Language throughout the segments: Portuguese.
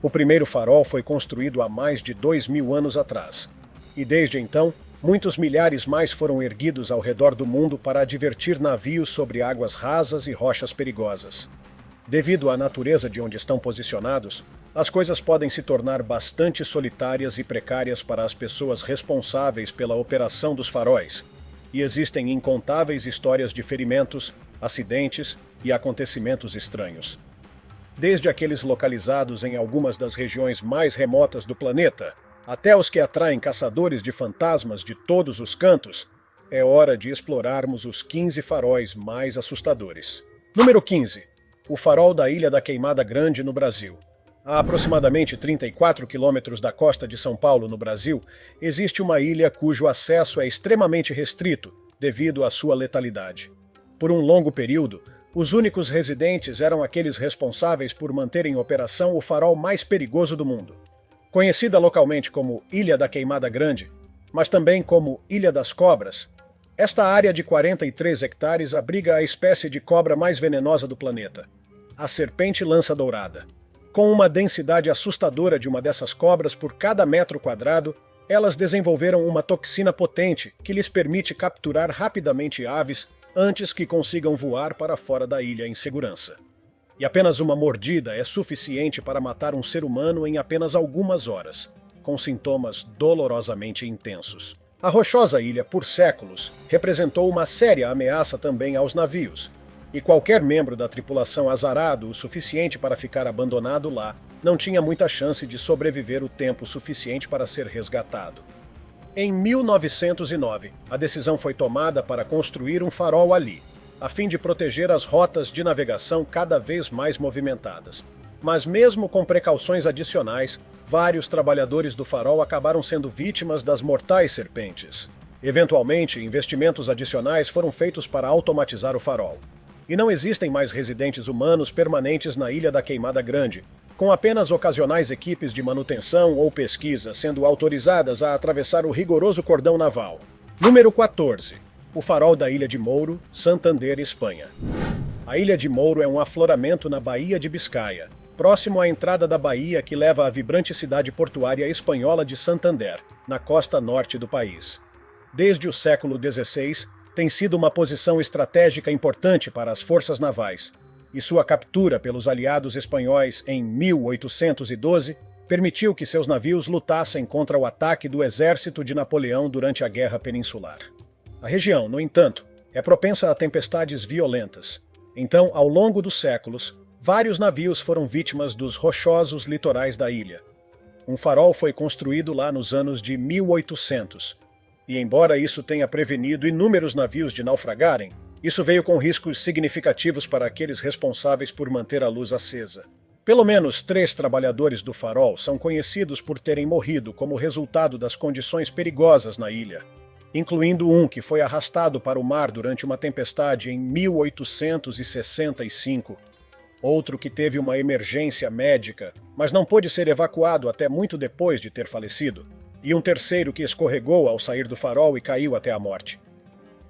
O primeiro farol foi construído há mais de 2.000 anos atrás. E desde então, muitos milhares mais foram erguidos ao redor do mundo para advertir navios sobre águas rasas e rochas perigosas. Devido à natureza de onde estão posicionados, as coisas podem se tornar bastante solitárias e precárias para as pessoas responsáveis pela operação dos faróis, e existem incontáveis histórias de ferimentos, acidentes e acontecimentos estranhos. Desde aqueles localizados em algumas das regiões mais remotas do planeta, até os que atraem caçadores de fantasmas de todos os cantos, é hora de explorarmos os 15 faróis mais assustadores. Número 15. O farol da Ilha da Queimada Grande, no Brasil. A aproximadamente 34 quilômetros da costa de São Paulo, no Brasil, existe uma ilha cujo acesso é extremamente restrito devido à sua letalidade. Por um longo período, os únicos residentes eram aqueles responsáveis por manter em operação o farol mais perigoso do mundo. Conhecida localmente como Ilha da Queimada Grande, mas também como Ilha das Cobras, esta área de 43 hectares abriga a espécie de cobra mais venenosa do planeta, a serpente lança-dourada. Com uma densidade assustadora de uma dessas cobras por cada metro quadrado, elas desenvolveram uma toxina potente que lhes permite capturar rapidamente aves antes que consigam voar para fora da ilha em segurança. E apenas uma mordida é suficiente para matar um ser humano em apenas algumas horas, com sintomas dolorosamente intensos. A rochosa ilha, por séculos, representou uma séria ameaça também aos navios, e qualquer membro da tripulação azarado o suficiente para ficar abandonado lá não tinha muita chance de sobreviver o tempo suficiente para ser resgatado. Em 1909, a decisão foi tomada para construir um farol ali, a fim de proteger as rotas de navegação cada vez mais movimentadas. Mas mesmo com precauções adicionais, vários trabalhadores do farol acabaram sendo vítimas das mortais serpentes. Eventualmente, investimentos adicionais foram feitos para automatizar o farol. E não existem mais residentes humanos permanentes na Ilha da Queimada Grande, com apenas ocasionais equipes de manutenção ou pesquisa sendo autorizadas a atravessar o rigoroso cordão naval. Número 14. O farol da Ilha de Mouro, Santander, Espanha. A Ilha de Mouro é um afloramento na Baía de Biscaia, próximo à entrada da baía que leva à vibrante cidade portuária espanhola de Santander, na costa norte do país. Desde o século XVI, tem sido uma posição estratégica importante para as forças navais, e sua captura pelos aliados espanhóis em 1812 permitiu que seus navios lutassem contra o ataque do exército de Napoleão durante a Guerra Peninsular. A região, no entanto, é propensa a tempestades violentas. Então, ao longo dos séculos, vários navios foram vítimas dos rochosos litorais da ilha. Um farol foi construído lá nos anos de 1800, e embora isso tenha prevenido inúmeros navios de naufragarem, isso veio com riscos significativos para aqueles responsáveis por manter a luz acesa. Pelo menos 3 trabalhadores do farol são conhecidos por terem morrido como resultado das condições perigosas na ilha, incluindo um que foi arrastado para o mar durante uma tempestade em 1865, outro que teve uma emergência médica, mas não pôde ser evacuado até muito depois de ter falecido, e um terceiro que escorregou ao sair do farol e caiu até a morte.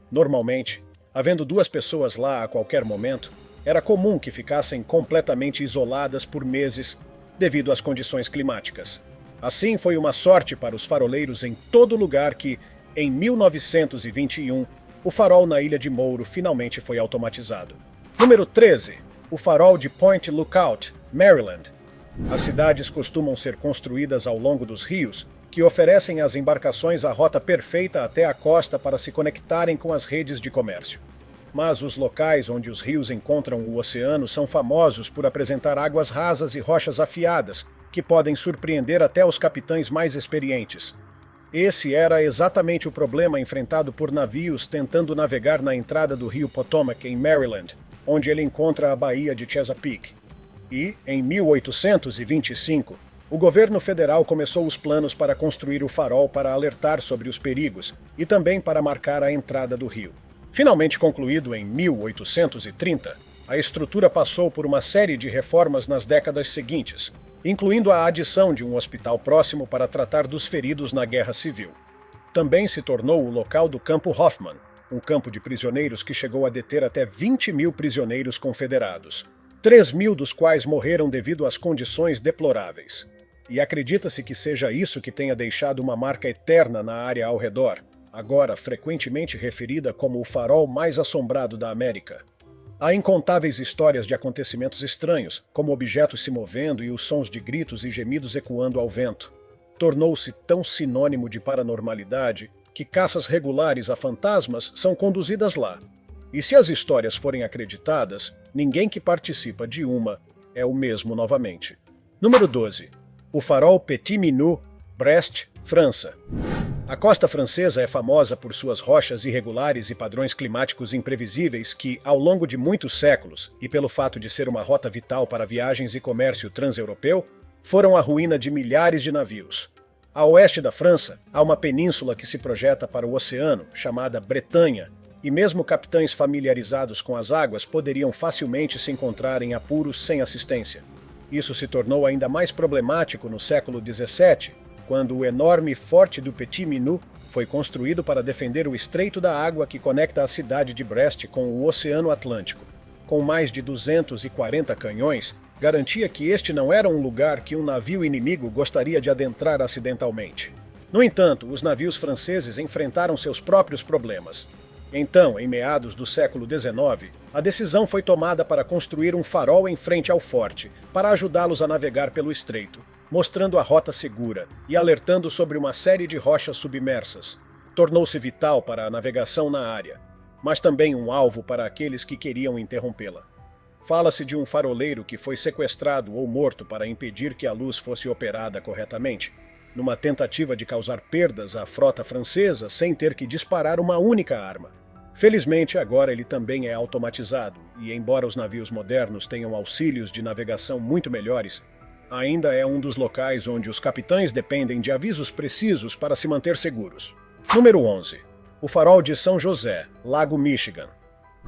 Normalmente, havendo 2 pessoas lá a qualquer momento, era comum que ficassem completamente isoladas por meses devido às condições climáticas. Assim, foi uma sorte para os faroleiros em todo lugar que, em 1921, o farol na Ilha de Mouro finalmente foi automatizado. Número 13. O farol de Point Lookout, Maryland. As cidades costumam ser construídas ao longo dos rios, que oferecem às embarcações a rota perfeita até a costa para se conectarem com as redes de comércio. Mas os locais onde os rios encontram o oceano são famosos por apresentar águas rasas e rochas afiadas, que podem surpreender até os capitães mais experientes. Esse era exatamente o problema enfrentado por navios tentando navegar na entrada do rio Potomac, em Maryland, onde ele encontra a Baía de Chesapeake. E, em 1825, o governo federal começou os planos para construir o farol para alertar sobre os perigos e também para marcar a entrada do rio. Finalmente concluído em 1830, a estrutura passou por uma série de reformas nas décadas seguintes, incluindo a adição de um hospital próximo para tratar dos feridos na Guerra Civil. Também se tornou o local do Campo Hoffman, um campo de prisioneiros que chegou a deter até 20.000 prisioneiros confederados. 3.000 dos quais morreram devido às condições deploráveis. E acredita-se que seja isso que tenha deixado uma marca eterna na área ao redor, agora frequentemente referida como o farol mais assombrado da América. Há incontáveis histórias de acontecimentos estranhos, como objetos se movendo e os sons de gritos e gemidos ecoando ao vento. Tornou-se tão sinônimo de paranormalidade que caças regulares a fantasmas são conduzidas lá. E se as histórias forem acreditadas, ninguém que participa de uma é o mesmo novamente. Número 12. O farol Petit Minou, Brest, França. A costa francesa é famosa por suas rochas irregulares e padrões climáticos imprevisíveis que, ao longo de muitos séculos, e pelo fato de ser uma rota vital para viagens e comércio transeuropeu, foram a ruína de milhares de navios. A oeste da França, há uma península que se projeta para o oceano, chamada Bretanha, e mesmo capitães familiarizados com as águas poderiam facilmente se encontrar em apuros sem assistência. Isso se tornou ainda mais problemático no século XVII, quando o enorme Forte do Petit Minou foi construído para defender o estreito da água que conecta a cidade de Brest com o Oceano Atlântico. Com mais de 240 canhões, garantia que este não era um lugar que um navio inimigo gostaria de adentrar acidentalmente. No entanto, os navios franceses enfrentaram seus próprios problemas. Então, em meados do século XIX, a decisão foi tomada para construir um farol em frente ao forte, para ajudá-los a navegar pelo estreito, mostrando a rota segura e alertando sobre uma série de rochas submersas. Tornou-se vital para a navegação na área, mas também um alvo para aqueles que queriam interrompê-la. Fala-se de um faroleiro que foi sequestrado ou morto para impedir que a luz fosse operada corretamente, numa tentativa de causar perdas à frota francesa sem ter que disparar uma única arma. Felizmente, agora ele também é automatizado, e embora os navios modernos tenham auxílios de navegação muito melhores, ainda é um dos locais onde os capitães dependem de avisos precisos para se manter seguros. Número 11. O farol de São José, Lago Michigan.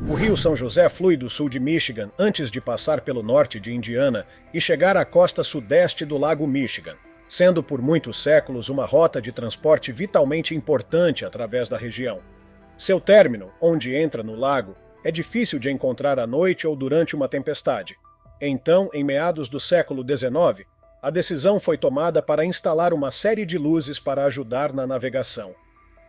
O rio São José flui do sul de Michigan antes de passar pelo norte de Indiana e chegar à costa sudeste do Lago Michigan, sendo por muitos séculos uma rota de transporte vitalmente importante através da região. Seu término, onde entra no lago, é difícil de encontrar à noite ou durante uma tempestade. Então, em meados do século XIX, a decisão foi tomada para instalar uma série de luzes para ajudar na navegação.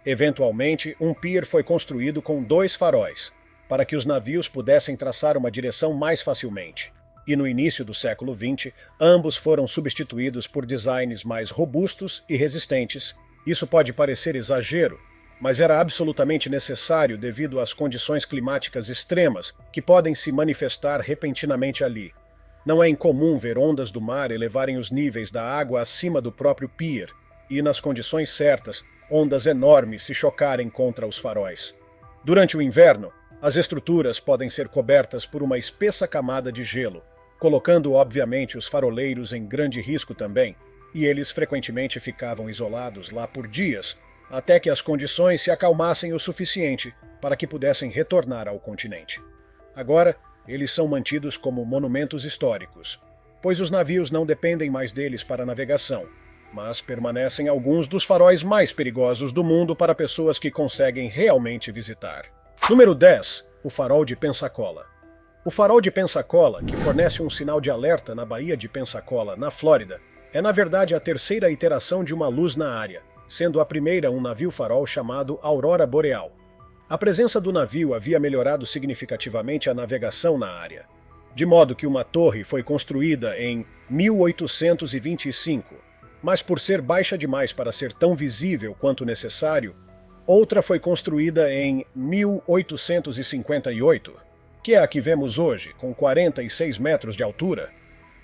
Eventualmente, um pier foi construído com 2 faróis, para que os navios pudessem traçar uma direção mais facilmente. E no início do século XX, ambos foram substituídos por designs mais robustos e resistentes. Isso pode parecer exagero, mas era absolutamente necessário devido às condições climáticas extremas que podem se manifestar repentinamente ali. Não é incomum ver ondas do mar elevarem os níveis da água acima do próprio pier, e nas condições certas, ondas enormes se chocarem contra os faróis. Durante o inverno, as estruturas podem ser cobertas por uma espessa camada de gelo, colocando obviamente os faroleiros em grande risco também, e eles frequentemente ficavam isolados lá por dias, até que as condições se acalmassem o suficiente para que pudessem retornar ao continente. Agora, eles são mantidos como monumentos históricos, pois os navios não dependem mais deles para navegação, mas permanecem alguns dos faróis mais perigosos do mundo para pessoas que conseguem realmente visitar. Número 10. O farol de Pensacola. O farol de Pensacola, que fornece um sinal de alerta na Baía de Pensacola, na Flórida, é na verdade a terceira iteração de uma luz na área, sendo a primeira um navio-farol chamado Aurora Boreal. A presença do navio havia melhorado significativamente a navegação na área, de modo que uma torre foi construída em 1825, mas por ser baixa demais para ser tão visível quanto necessário, outra foi construída em 1858, que é a que vemos hoje, com 46 metros de altura.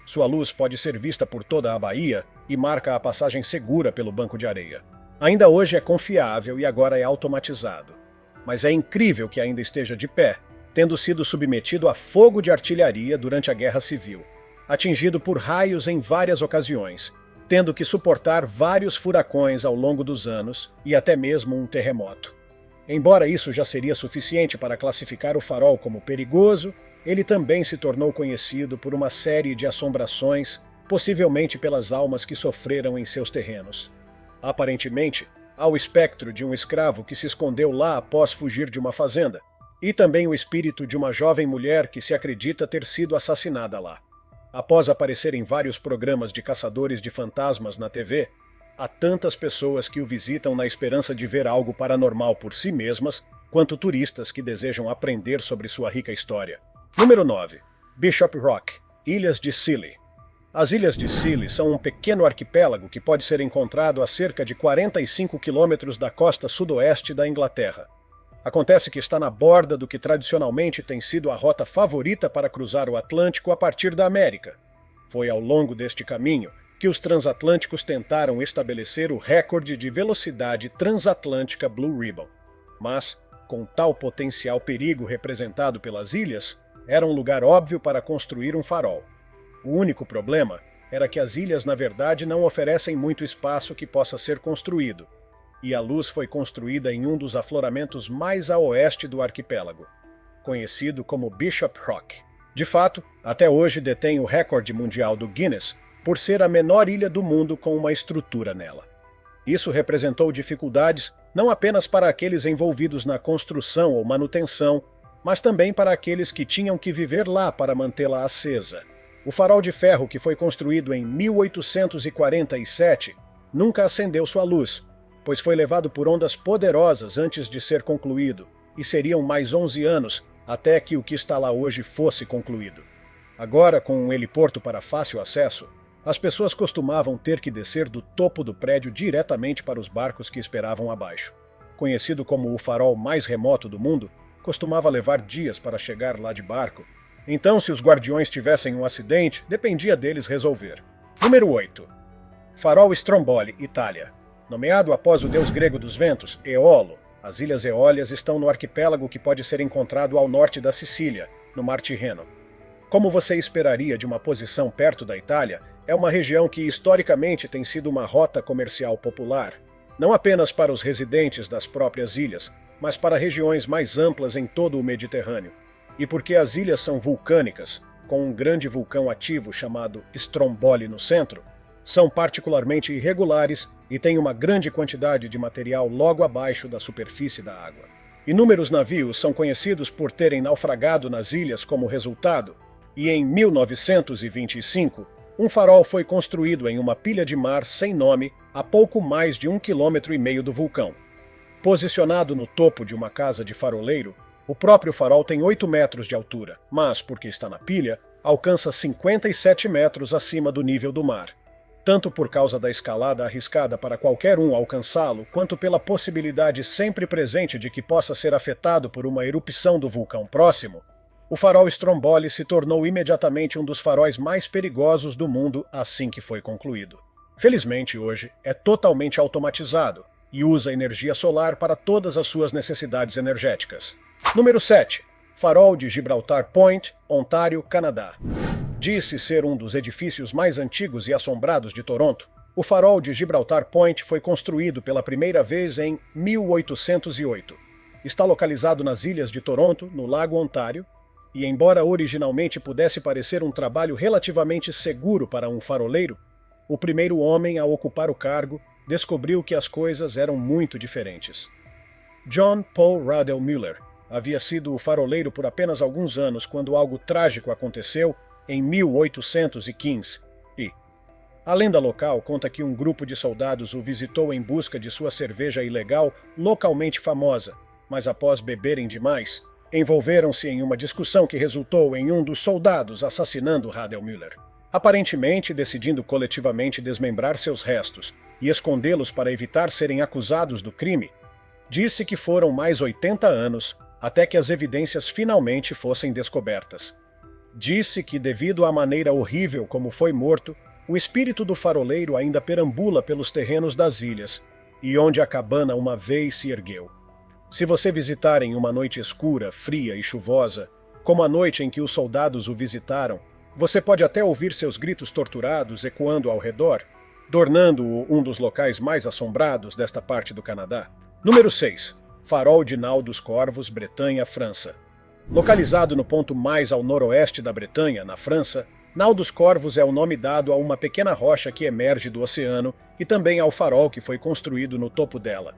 Sua luz pode ser vista por toda a baía e marca a passagem segura pelo banco de areia. Ainda hoje é confiável e agora é automatizado. Mas é incrível que ainda esteja de pé, tendo sido submetido a fogo de artilharia durante a Guerra Civil, atingido por raios em várias ocasiões, tendo que suportar vários furacões ao longo dos anos e até mesmo um terremoto. Embora isso já seria suficiente para classificar o farol como perigoso, ele também se tornou conhecido por uma série de assombrações, possivelmente pelas almas que sofreram em seus terrenos. Aparentemente, há o espectro de um escravo que se escondeu lá após fugir de uma fazenda, E também o espírito de uma jovem mulher que se acredita ter sido assassinada lá. Após aparecer em vários programas de caçadores de fantasmas na TV, há tantas pessoas que o visitam na esperança de ver algo paranormal por si mesmas, quanto turistas que desejam aprender sobre sua rica história. Número 9. Bishop Rock, Ilhas de Scilly. As Ilhas de Scilly são um pequeno arquipélago que pode ser encontrado a cerca de 45 quilômetros da costa sudoeste da Inglaterra. Acontece que está na borda do que tradicionalmente tem sido a rota favorita para cruzar o Atlântico a partir da América. Foi ao longo deste caminho que os transatlânticos tentaram estabelecer o recorde de velocidade transatlântica Blue Ribbon. Mas, com tal potencial perigo representado pelas ilhas, era um lugar óbvio para construir um farol. O único problema era que as ilhas, na verdade, não oferecem muito espaço que possa ser construído, e a luz foi construída em um dos afloramentos mais a oeste do arquipélago, conhecido como Bishop Rock. De fato, até hoje detém o recorde mundial do Guinness por ser a menor ilha do mundo com uma estrutura nela. Isso representou dificuldades não apenas para aqueles envolvidos na construção ou manutenção, mas também para aqueles que tinham que viver lá para mantê-la acesa. O farol de ferro que foi construído em 1847 nunca acendeu sua luz, pois foi levado por ondas poderosas antes de ser concluído, e seriam mais 11 anos até que o que está lá hoje fosse concluído. Agora, com um heliporto para fácil acesso, as pessoas costumavam ter que descer do topo do prédio diretamente para os barcos que esperavam abaixo. Conhecido como o farol mais remoto do mundo, costumava levar dias para chegar lá de barco. Então, se os guardiões tivessem um acidente, dependia deles resolver. Número 8. Farol Stromboli, Itália. Nomeado após o deus grego dos ventos, Eolo, as Ilhas Eólias estão no arquipélago que pode ser encontrado ao norte da Sicília, no Mar Tirreno. Como você esperaria de uma posição perto da Itália, é uma região que historicamente tem sido uma rota comercial popular, não apenas para os residentes das próprias ilhas, mas para regiões mais amplas em todo o Mediterrâneo. E porque as ilhas são vulcânicas, com um grande vulcão ativo chamado Stromboli no centro, são particularmente irregulares e têm uma grande quantidade de material logo abaixo da superfície da água. Inúmeros navios são conhecidos por terem naufragado nas ilhas como resultado, e em 1925, um farol foi construído em uma pilha de mar sem nome a pouco mais de 1,5 km do vulcão. Posicionado no topo de uma casa de faroleiro, o próprio farol tem 8 metros de altura, mas, porque está na pilha, alcança 57 metros acima do nível do mar. Tanto por causa da escalada arriscada para qualquer um alcançá-lo, quanto pela possibilidade sempre presente de que possa ser afetado por uma erupção do vulcão próximo, o farol Stromboli se tornou imediatamente um dos faróis mais perigosos do mundo assim que foi concluído. Felizmente, hoje, é totalmente automatizado e usa energia solar para todas as suas necessidades energéticas. Número 7. Farol de Gibraltar Point, Ontário, Canadá. Diz-se ser um dos edifícios mais antigos e assombrados de Toronto. O farol de Gibraltar Point foi construído pela primeira vez em 1808. Está localizado nas ilhas de Toronto, no Lago Ontário, e embora originalmente pudesse parecer um trabalho relativamente seguro para um faroleiro, o primeiro homem a ocupar o cargo descobriu que as coisas eram muito diferentes. John Paul Ruddell Miller havia sido o faroleiro por apenas alguns anos quando algo trágico aconteceu em 1815 e, a lenda local conta que um grupo de soldados o visitou em busca de sua cerveja ilegal localmente famosa, mas após beberem demais, envolveram-se em uma discussão que resultou em um dos soldados assassinando Ruddell Miller. Aparentemente decidindo coletivamente desmembrar seus restos e escondê-los para evitar serem acusados do crime, disse que foram mais 80 anos até que as evidências finalmente fossem descobertas. Disse que, devido à maneira horrível como foi morto, o espírito do faroleiro ainda perambula pelos terrenos das ilhas, e onde a cabana uma vez se ergueu. Se você visitar em uma noite escura, fria e chuvosa, como a noite em que os soldados o visitaram, você pode até ouvir seus gritos torturados ecoando ao redor, tornando-o um dos locais mais assombrados desta parte do Canadá. Número 6. Farol de Nau dos Corvos, Bretanha, França. Localizado no ponto mais ao noroeste da Bretanha, na França, Nau dos Corvos é o nome dado a uma pequena rocha que emerge do oceano e também ao farol que foi construído no topo dela.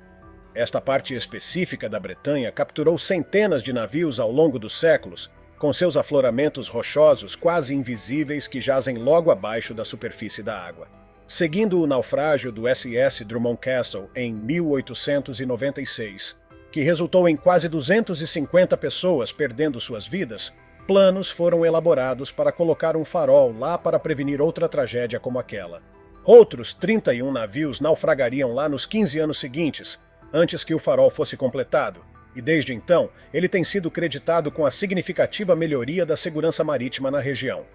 Esta parte específica da Bretanha capturou centenas de navios ao longo dos séculos, com seus afloramentos rochosos quase invisíveis que jazem logo abaixo da superfície da água. Seguindo o naufrágio do SS Drummond Castle em 1896, que resultou em quase 250 pessoas perdendo suas vidas, planos foram elaborados para colocar um farol lá para prevenir outra tragédia como aquela. Outros 31 navios naufragariam lá nos 15 anos seguintes, antes que o farol fosse completado, e desde então ele tem sido creditado com a significativa melhoria da segurança marítima na região.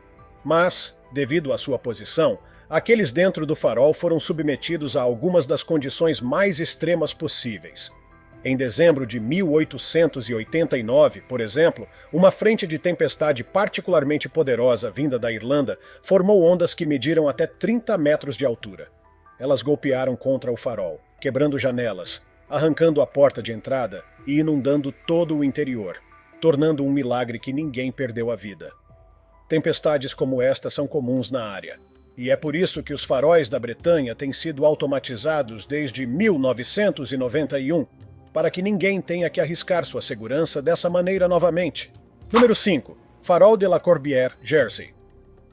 Mas, devido à sua posição, aqueles dentro do farol foram submetidos a algumas das condições mais extremas possíveis. Em dezembro de 1889, por exemplo, uma frente de tempestade particularmente poderosa vinda da Irlanda formou ondas que mediram até 30 metros de altura. Elas golpearam contra o farol, quebrando janelas, arrancando a porta de entrada e inundando todo o interior, tornando um milagre que ninguém perdeu a vida. Tempestades como esta são comuns na área, e é por isso que os faróis da Bretanha têm sido automatizados desde 1991, para que ninguém tenha que arriscar sua segurança dessa maneira novamente. Número 5. Farol de La Corbière, Jersey.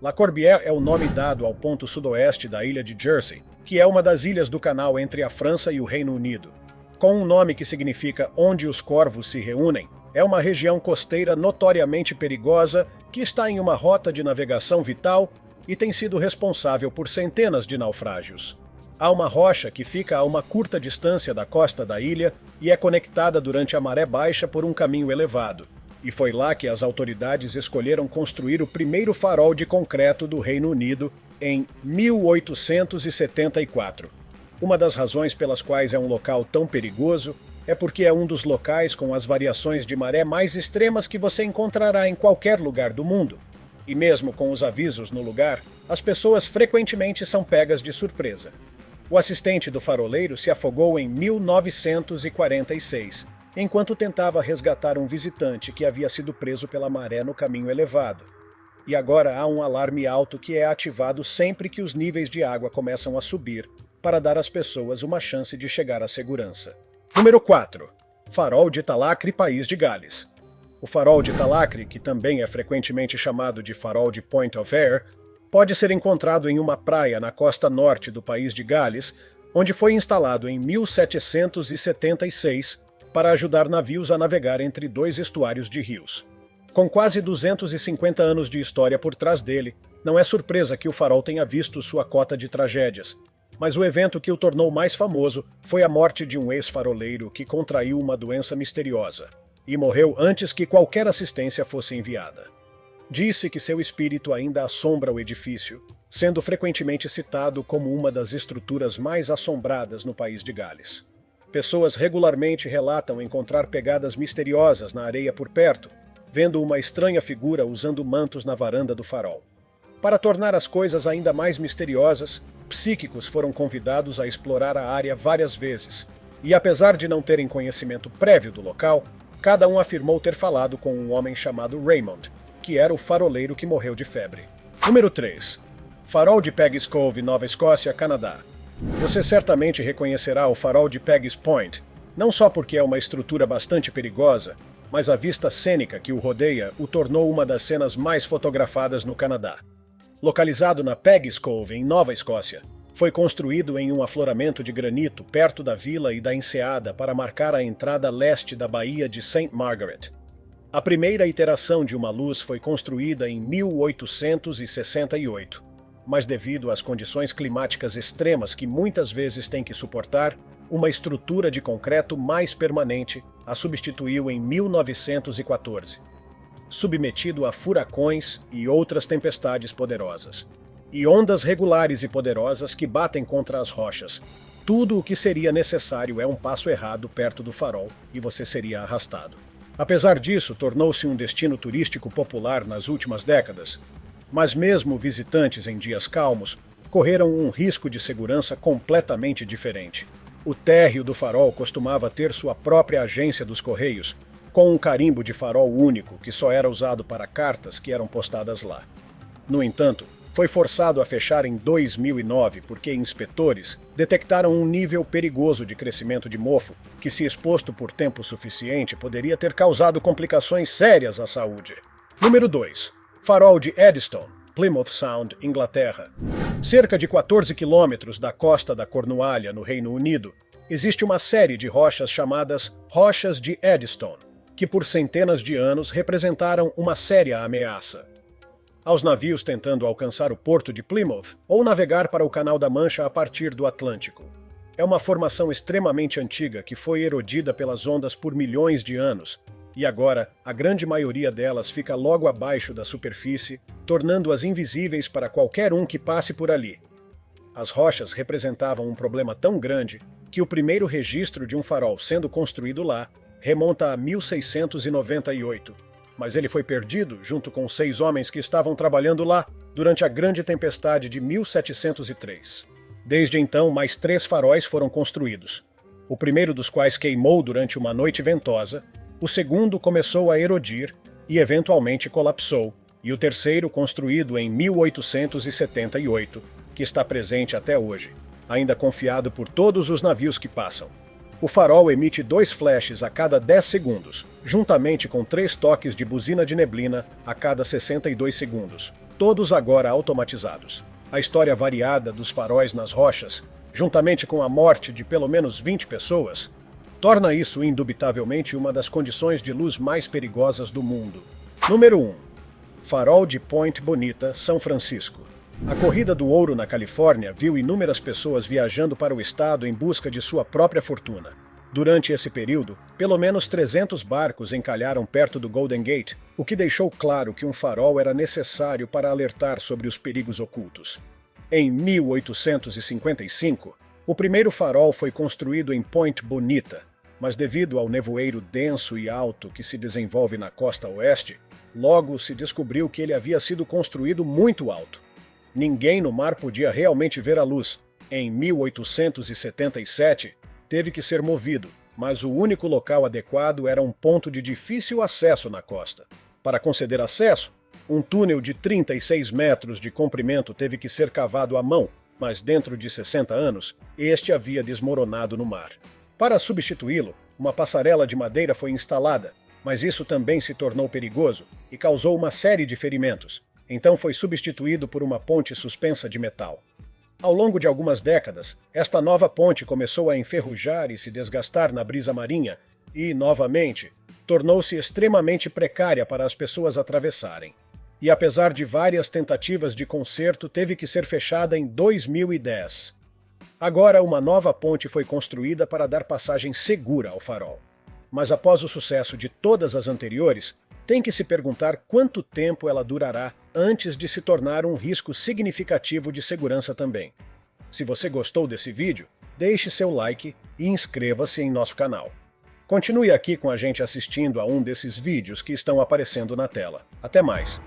La Corbière é o nome dado ao ponto sudoeste da ilha de Jersey, que é uma das ilhas do canal entre a França e o Reino Unido. Com um nome que significa onde os corvos se reúnem, é uma região costeira notoriamente perigosa que está em uma rota de navegação vital e tem sido responsável por centenas de naufrágios. Há uma rocha que fica a uma curta distância da costa da ilha e é conectada durante a maré baixa por um caminho elevado. E foi lá que as autoridades escolheram construir o primeiro farol de concreto do Reino Unido em 1874. Uma das razões pelas quais é um local tão perigoso é porque é um dos locais com as variações de maré mais extremas que você encontrará em qualquer lugar do mundo. E mesmo com os avisos no lugar, as pessoas frequentemente são pegas de surpresa. O assistente do faroleiro se afogou em 1946, enquanto tentava resgatar um visitante que havia sido preso pela maré no caminho elevado. E agora há um alarme alto que é ativado sempre que os níveis de água começam a subir, para dar às pessoas uma chance de chegar à segurança. Número 4. Farol de Talacre, País de Gales. O farol de Talacre, que também é frequentemente chamado de farol de Point of Ayre, pode ser encontrado em uma praia na costa norte do país de Gales, onde foi instalado em 1776 para ajudar navios a navegar entre dois estuários de rios. Com quase 250 anos de história por trás dele, não é surpresa que o farol tenha visto sua cota de tragédias. Mas o evento que o tornou mais famoso foi a morte de um ex-faroleiro que contraiu uma doença misteriosa e morreu antes que qualquer assistência fosse enviada. Disse que seu espírito ainda assombra o edifício, sendo frequentemente citado como uma das estruturas mais assombradas no país de Gales. Pessoas regularmente relatam encontrar pegadas misteriosas na areia por perto, vendo uma estranha figura usando mantos na varanda do farol. Para tornar as coisas ainda mais misteriosas, psíquicos foram convidados a explorar a área várias vezes, e apesar de não terem conhecimento prévio do local, cada um afirmou ter falado com um homem chamado Raymond, que era o faroleiro que morreu de febre. Número 3. Farol de Peggy's Cove, Nova Escócia, Canadá. Você certamente reconhecerá o farol de Peggy's Point, não só porque é uma estrutura bastante perigosa, mas a vista cênica que o rodeia o tornou uma das cenas mais fotografadas no Canadá. Localizado na Peggy's Cove, em Nova Escócia, foi construído em um afloramento de granito perto da vila e da enseada para marcar a entrada leste da Baía de St. Margaret. A primeira iteração de uma luz foi construída em 1868, mas devido às condições climáticas extremas que muitas vezes tem que suportar, uma estrutura de concreto mais permanente a substituiu em 1914. Submetido a furacões e outras tempestades poderosas, e ondas regulares e poderosas que batem contra as rochas. Tudo o que seria necessário é um passo errado perto do farol e você seria arrastado. Apesar disso, tornou-se um destino turístico popular nas últimas décadas, mas mesmo visitantes em dias calmos correram um risco de segurança completamente diferente. O térreo do farol costumava ter sua própria agência dos correios, com um carimbo de farol único que só era usado para cartas que eram postadas lá. No entanto, Foi forçado a fechar em 2009 porque inspetores detectaram um nível perigoso de crescimento de mofo que, se exposto por tempo suficiente, poderia ter causado complicações sérias à saúde. Número 2. Farol de Eddystone, Plymouth Sound, Inglaterra. Cerca de 14 quilômetros da costa da Cornualha, no Reino Unido, existe uma série de rochas chamadas Rochas de Eddystone, que por centenas de anos representaram uma séria ameaça aos navios tentando alcançar o porto de Plymouth ou navegar para o Canal da Mancha a partir do Atlântico. É uma formação extremamente antiga que foi erodida pelas ondas por milhões de anos, e agora a grande maioria delas fica logo abaixo da superfície, tornando-as invisíveis para qualquer um que passe por ali. As rochas representavam um problema tão grande que o primeiro registro de um farol sendo construído lá remonta a 1698. Mas ele foi perdido junto com 6 homens que estavam trabalhando lá durante a grande tempestade de 1703. Desde então, mais 3 faróis foram construídos. O primeiro dos quais queimou durante uma noite ventosa, o segundo começou a erodir e eventualmente colapsou, e o terceiro, construído em 1878, que está presente até hoje, ainda confiado por todos os navios que passam. O farol emite 2 flashes a cada 10 segundos, juntamente com 3 toques de buzina de neblina a cada 62 segundos, todos agora automatizados. A história variada dos faróis nas rochas, juntamente com a morte de pelo menos 20 pessoas, torna isso indubitavelmente uma das condições de luz mais perigosas do mundo. Número 1. Farol de Point Bonita, São Francisco. A Corrida do Ouro na Califórnia viu inúmeras pessoas viajando para o estado em busca de sua própria fortuna. Durante esse período, pelo menos 300 barcos encalharam perto do Golden Gate, o que deixou claro que um farol era necessário para alertar sobre os perigos ocultos. Em 1855, o primeiro farol foi construído em Point Bonita, mas devido ao nevoeiro denso e alto que se desenvolve na costa oeste, logo se descobriu que ele havia sido construído muito alto. Ninguém no mar podia realmente ver a luz. Em 1877, teve que ser movido, mas o único local adequado era um ponto de difícil acesso na costa. Para conceder acesso, um túnel de 36 metros de comprimento teve que ser cavado à mão, mas dentro de 60 anos, este havia desmoronado no mar. Para substituí-lo, uma passarela de madeira foi instalada, mas isso também se tornou perigoso e causou uma série de ferimentos. Então foi substituído por uma ponte suspensa de metal. Ao longo de algumas décadas, esta nova ponte começou a enferrujar e se desgastar na brisa marinha e, novamente, tornou-se extremamente precária para as pessoas atravessarem. E apesar de várias tentativas de conserto, teve que ser fechada em 2010. Agora, uma nova ponte foi construída para dar passagem segura ao farol. Mas após o sucesso de todas as anteriores, tem que se perguntar quanto tempo ela durará antes de se tornar um risco significativo de segurança também. Se você gostou desse vídeo, deixe seu like e inscreva-se em nosso canal. Continue aqui com a gente assistindo a um desses vídeos que estão aparecendo na tela. Até mais!